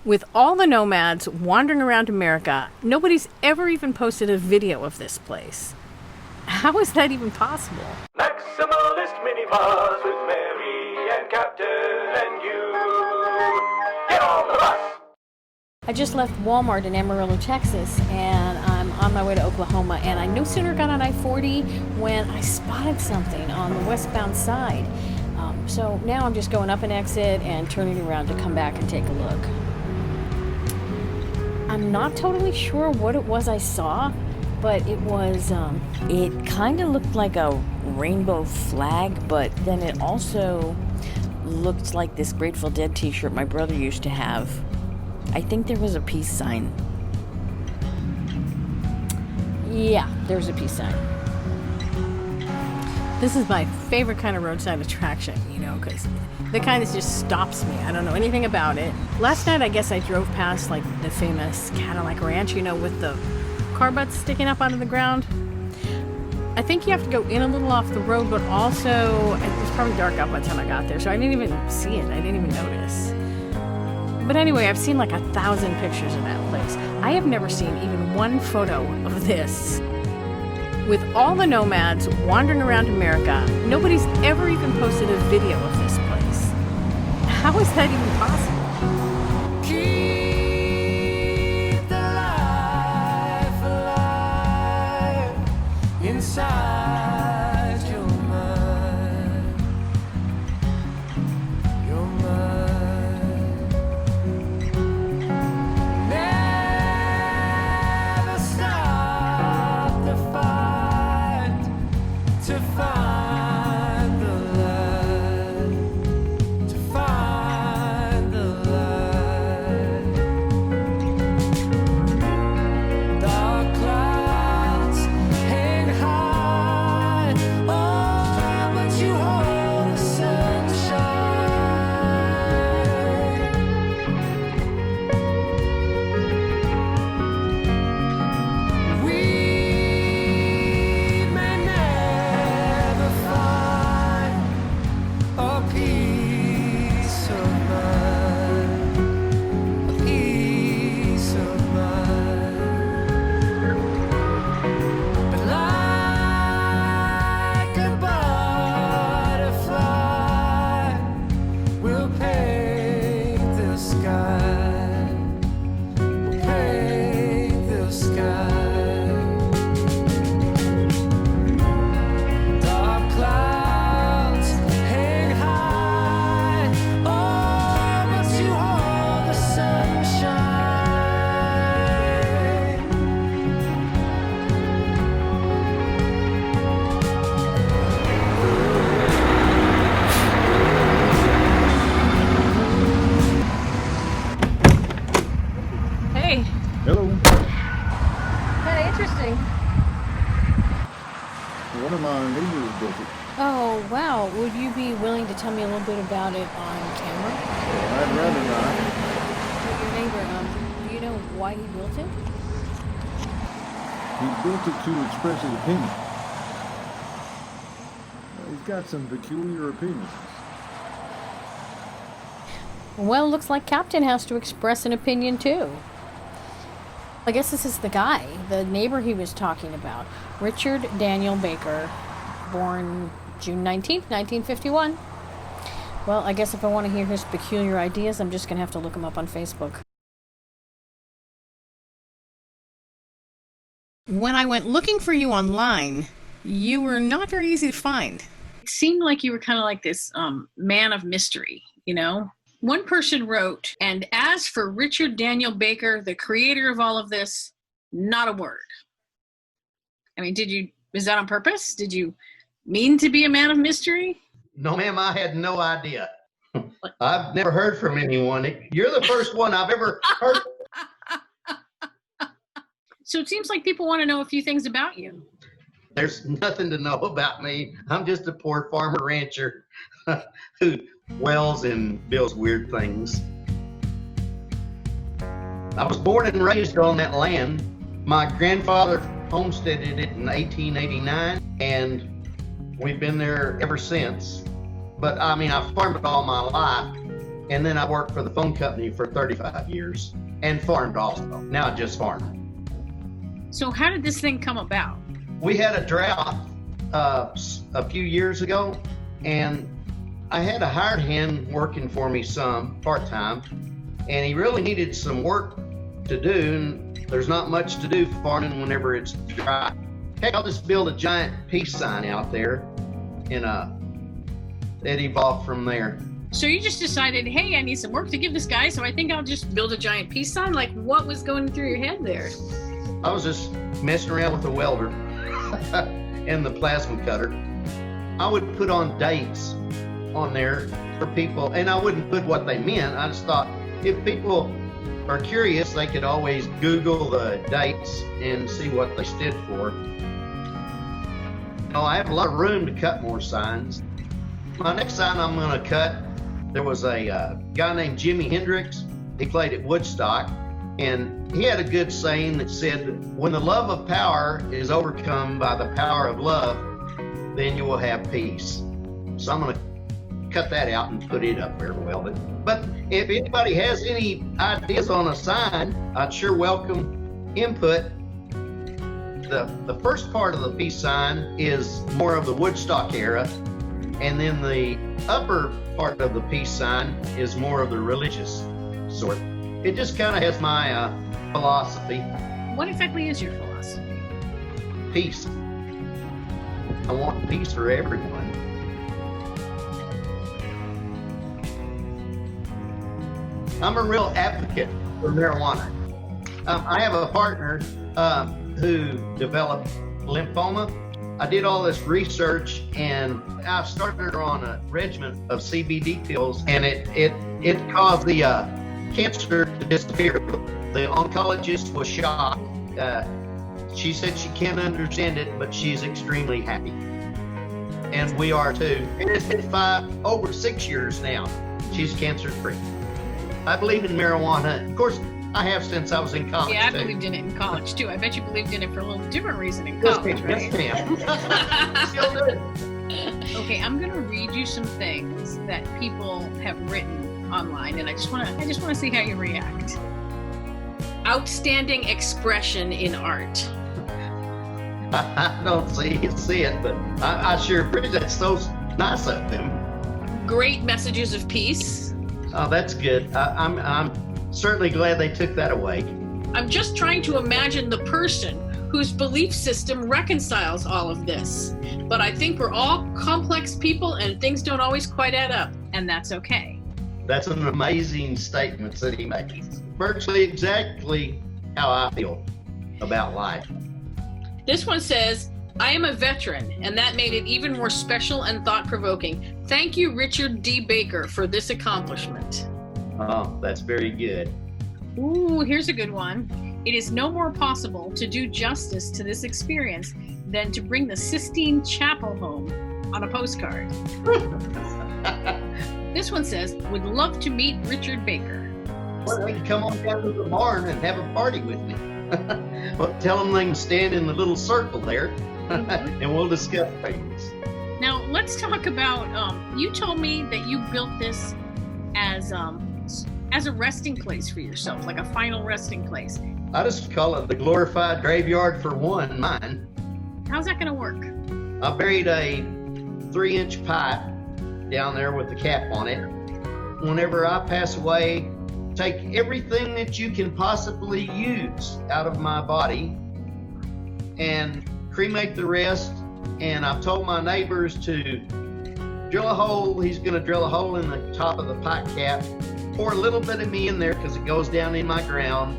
With all the nomads wandering around America, nobody's ever even posted a video of this place. How is that even possible? Maximalist minibus with Mary and Captain and you. Get on the bus! I just left Walmart in Amarillo, Texas, and I'm on my way to Oklahoma, and I no sooner got on I-40 when I spotted something on the westbound side. So now I'm just going up an exit and turning around to come back and take a look. I'm not totally sure what it was I saw, but it was, it kind of looked like a rainbow flag, but then it also looked like this Grateful Dead t-shirt my brother used to have. I think there was a peace sign. Yeah, there's a peace sign. This is my favorite kind of roadside attraction, because the kind that just stops me. I don't know anything about it. Last night, I guess I drove past, like, the famous Cadillac Ranch, with the car butts sticking up onto the ground. I think you have to go in a little off the road, but also, it was probably dark out by the time I got there, so I didn't even see it. I didn't even notice. But anyway, I've seen like 1,000 pictures of that place. I have never seen even one photo of this. With all the nomads wandering around America, nobody's ever even posted a video of this place. How is that even possible? Keep the life alive inside your mind. Your mind. Never stop the fight to find the light. To find the light. Dark clouds hang high, oh, but you hold the sunshine. We may never find a peace of mind, a peace of mind. But like a butterfly, we'll paint the sky. We'll paint the sky. Dark clouds hang high, oh, but you hold the sunshine. Hey, Hello. kind of interesting. One of my neighbors built it. Oh, wow. Would you be willing to tell me a little bit about it on camera? I'd rather not. Your neighbor, do you know why he built it? He built it to express his opinion. He's got some peculiar opinions. Well, looks like Captain has to express an opinion too. I guess this is the guy, the neighbor he was talking about. Richard Daniel Baker, born June 19th, 1951. Well, I guess if I want to hear his peculiar ideas, I'm just going to have to look him up on Facebook. When I went looking for you online, you were not very easy to find. It seemed like you were kind of like this man of mystery, One person wrote, and as for Richard Daniel Baker, the creator of all of this, not a word. I mean, is that on purpose? Did you mean to be a man of mystery? No, ma'am, I had no idea. I've never heard from anyone. You're the first one I've ever heard. So it seems like people want to know a few things about you. There's nothing to know about me. I'm just a poor farmer rancher who wells and builds weird things. I was born and raised on that land. My grandfather homesteaded it in 1889, and we've been there ever since. But I mean, I've farmed it all my life. And then I worked for the phone company for 35 years and farmed also. Now I just farm. So how did this thing come about? We had a drought a few years ago, and I had a hired hand working for me some part-time, and he really needed some work to do, and there's not much to do farming whenever it's dry. Heck, I'll just build a giant peace sign out there, and it evolved from there. So you just decided, hey, I need some work to give this guy, so I think I'll just build a giant peace sign? Like, what was going through your head there? I was just messing around with the welder and the plasma cutter. I would put on dates on there for people, and I wouldn't put what they meant. I just thought if people are curious, they could always Google the dates and see what they stood for. You know, I have a lot of room to cut more signs. My next sign I'm going to cut, there was a guy named Jimi Hendrix. He played at Woodstock, and he had a good saying that said, when the love of power is overcome by the power of love, then you will have peace. So I'm going to cut that out and put it up there welded. But if anybody has any ideas on a sign, I'd sure welcome input. The first part of the peace sign is more of the Woodstock era, and then the upper part of the peace sign is more of the religious sort. It just kind of has my philosophy. What exactly is your philosophy? Peace. I want peace for everyone. I'm a real advocate for marijuana. I have a partner who developed lymphoma. I did all this research, and I started her on a regimen of CBD pills, and it caused the cancer to disappear. The oncologist was shocked. She said she can't understand it, but she's extremely happy. And we are too. And it's been over 6 years now. She's cancer free. I believe in marijuana. Of course, I have since I was in college. Yeah, I believed in it in college too. I bet you believed in it for a little different reason in college, right? Yes, ma'am. Still do. Okay, I'm gonna read you some things that people have written online, and I just wanna see how you react. Outstanding expression in art. I don't see it, but I sure appreciate that's so nice of them. Great messages of peace. Oh, that's good. I'm certainly glad they took that away. I'm just trying to imagine the person whose belief system reconciles all of this. But I think we're all complex people and things don't always quite add up, and that's okay. That's an amazing statement that he makes. Virtually exactly how I feel about life. This one says, I am a veteran, and that made it even more special and thought-provoking. Thank you, Richard D. Baker, for this accomplishment. Oh, that's very good. Ooh, here's a good one. It is no more possible to do justice to this experience than to bring the Sistine Chapel home on a postcard. This one says, would love to meet Richard Baker. Well, they can come on down to the barn and have a party with me. Well, tell them they can stand in the little circle there, and we'll discuss things. Now, let's talk about, you told me that you built this as a resting place for yourself, like a final resting place. I just call it the glorified graveyard for one, mine. How's that going to work? I buried a 3-inch pipe down there with the cap on it. Whenever I pass away, take everything that you can possibly use out of my body and cremate the rest. And I've told my neighbors to drill a hole. He's going to drill a hole in the top of the pipe cap, pour a little bit of me in there because it goes down in my ground,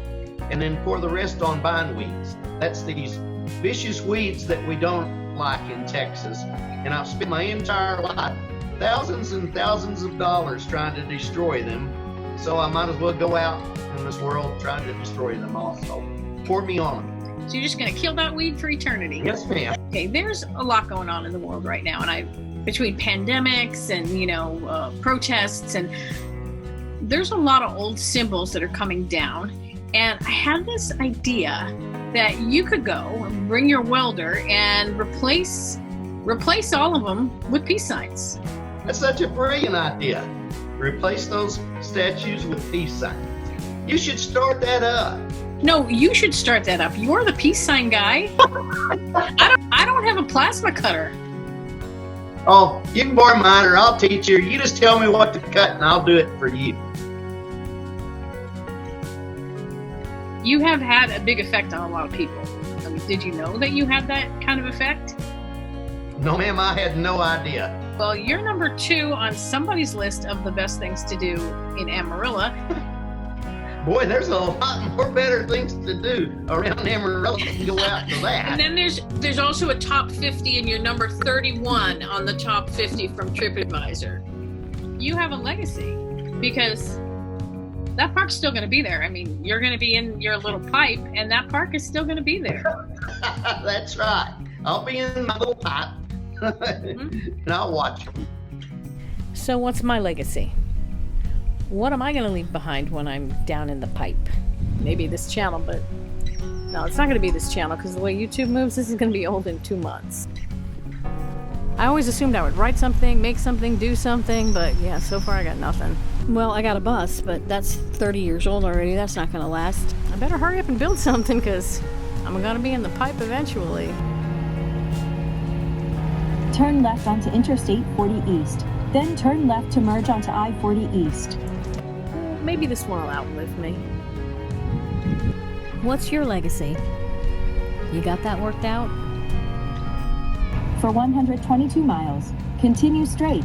and then pour the rest on bindweeds. That's these vicious weeds that we don't like in Texas. And I've spent my entire life, thousands and thousands of dollars trying to destroy them. So I might as well go out in this world trying to destroy them also. Pour me on them. So you're just going to kill that weed for eternity? Yes, ma'am. Okay, there's a lot going on in the world right now, and between pandemics and protests, and there's a lot of old symbols that are coming down. And I had this idea that you could go and bring your welder and replace all of them with peace signs. That's such a brilliant idea. Replace those statues with peace signs. You should start that up. No, you should start that up. You're the peace sign guy. I don't have a plasma cutter. Oh, you can borrow mine or I'll teach you. You just tell me what to cut and I'll do it for you. You have had a big effect on a lot of people. I mean, did you know that you had that kind of effect? No, ma'am, I had no idea. Well, you're number 2 on somebody's list of the best things to do in Amarillo. Boy, there's a lot more better things to do around Amarillo than go out to that. And then there's also a top 50, and you're number 31 on the top 50 from TripAdvisor. You have a legacy because that park's still going to be there. I mean, you're going to be in your little pipe, and that park is still going to be there. That's right. I'll be in my little pipe, and I'll watch them. So what's my legacy? What am I going to leave behind when I'm down in the pipe? Maybe this channel, but no, it's not going to be this channel because the way YouTube moves, this is going to be old in 2 months. I always assumed I would write something, make something, do something, but yeah, so far I got nothing. Well, I got a bus, but that's 30 years old already. That's not going to last. I better hurry up and build something because I'm going to be in the pipe eventually. Turn left onto Interstate 40 East. Then turn left to merge onto I-40 East. Maybe this one will outlive me. What's your legacy? You got that worked out? For 122 miles, continue straight.